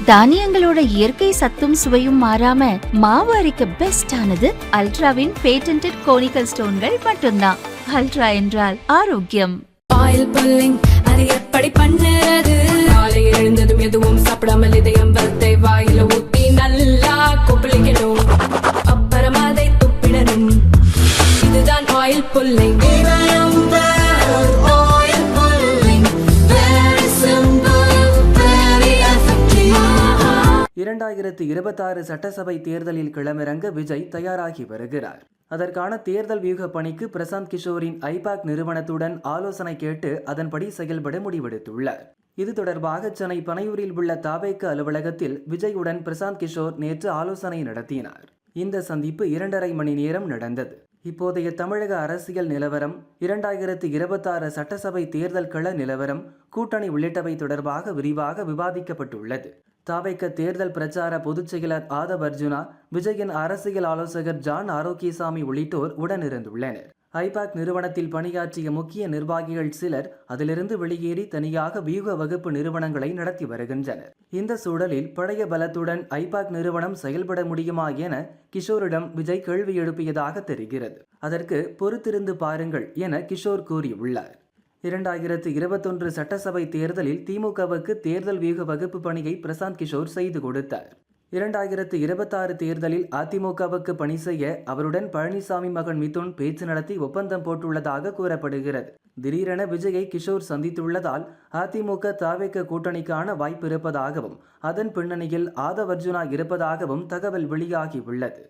தானியங்களோட இயற்கை சத்தும் சுவையும் மாறாம மாவு அரைக்க பெஸ்ட் ஆனது அல்ட்ராவின் பேட்டன்டட் கோனிக்கல் ஸ்டோன்கள் மட்டும்தான். அல்ட்ரா என்றால் ஆரோக்கியம். ஆயில் புல்லிங் அது எப்படி பண்ணுறது? காலையில் எழுந்ததும் எதுவும் சாப்பிடாமல் இதயம் வளத்தை வாயில ஊத்தி நல்லா கொப்பளிக்கணும், அப்புறம் அதை துப்பிடணும். இதுதான் ஆயில் புல்லிங். 2026 சட்டசபை தேர்தலில் களமிறங்க விஜய் தயாராகி வருகிறார். அதற்கான தேர்தல் வியூக பணிக்கு பிரசாந்த் கிஷோரின் ஐபாக் நிறுவனத்துடன் ஆலோசனை கேட்டு அதன்படி செயல்பட முடிவெடுத்துள்ளார். இது தொடர்பாக சென்னை பனையூரில் உள்ள தாவேக அலுவலகத்தில் விஜயுடன் பிரசாந்த் கிஷோர் நேற்று ஆலோசனை நடத்தினார். இந்த சந்திப்பு 2.5 மணி நேரம் நடந்தது. இப்போதைய தமிழக அரசியல் நிலவரம், 2026 சட்டசபை தேர்தல் கள நிலவரம், கூட்டணி உள்ளிட்டவை தொடர்பாக விரிவாக விவாதிக்கப்பட்டுள்ளது. தாவேக தேர்தல் பிரச்சார பொதுச் செயலர் ஆதவ் அர்ஜுனா, விஜயின் அரசியல் ஆலோசகர் ஜான் ஆரோக்கியசாமி உள்ளிட்டோர் உடனிருந்துள்ளனர். ஐபாக் நிறுவனத்தில் பணியாற்றிய முக்கிய நிர்வாகிகள் சிலர் அதிலிருந்து வெளியேறி தனியாக வியூக வகுப்பு நிறுவனங்களை நடத்தி வருகின்றனர். இந்த சூழலில் பழைய பலத்துடன் ஐபாக் நிறுவனம் செயல்பட முடியுமா என கிஷோரிடம் விஜய் கேள்வி எழுப்பியதாக தெரிகிறது. அதற்கு பொறுத்திருந்து பாருங்கள் என கிஷோர் கூறியுள்ளார். 2021 சட்டசபை தேர்தலில் திமுகவுக்கு தேர்தல் வியூக வகுப்பு பணியை பிரசாந்த் கிஷோர் செய்து கொடுத்தார். 2026 தேர்தலில் அதிமுகவுக்கு பணி செய்ய அவருடன் பழனிசாமி மகன் மிதுன் பேச்சு நடத்தி ஒப்பந்தம் போட்டுள்ளதாக கூறப்படுகிறது. திடீரென விஜயை கிஷோர் சந்தித்துள்ளதால் அதிமுக தாவேக கூட்டணிக்கான வாய்ப்பு இருப்பதாகவும் அதன் பின்னணியில் ஆதவ் அர்ஜுனா இருப்பதாகவும் தகவல் வெளியாகியுள்ளது.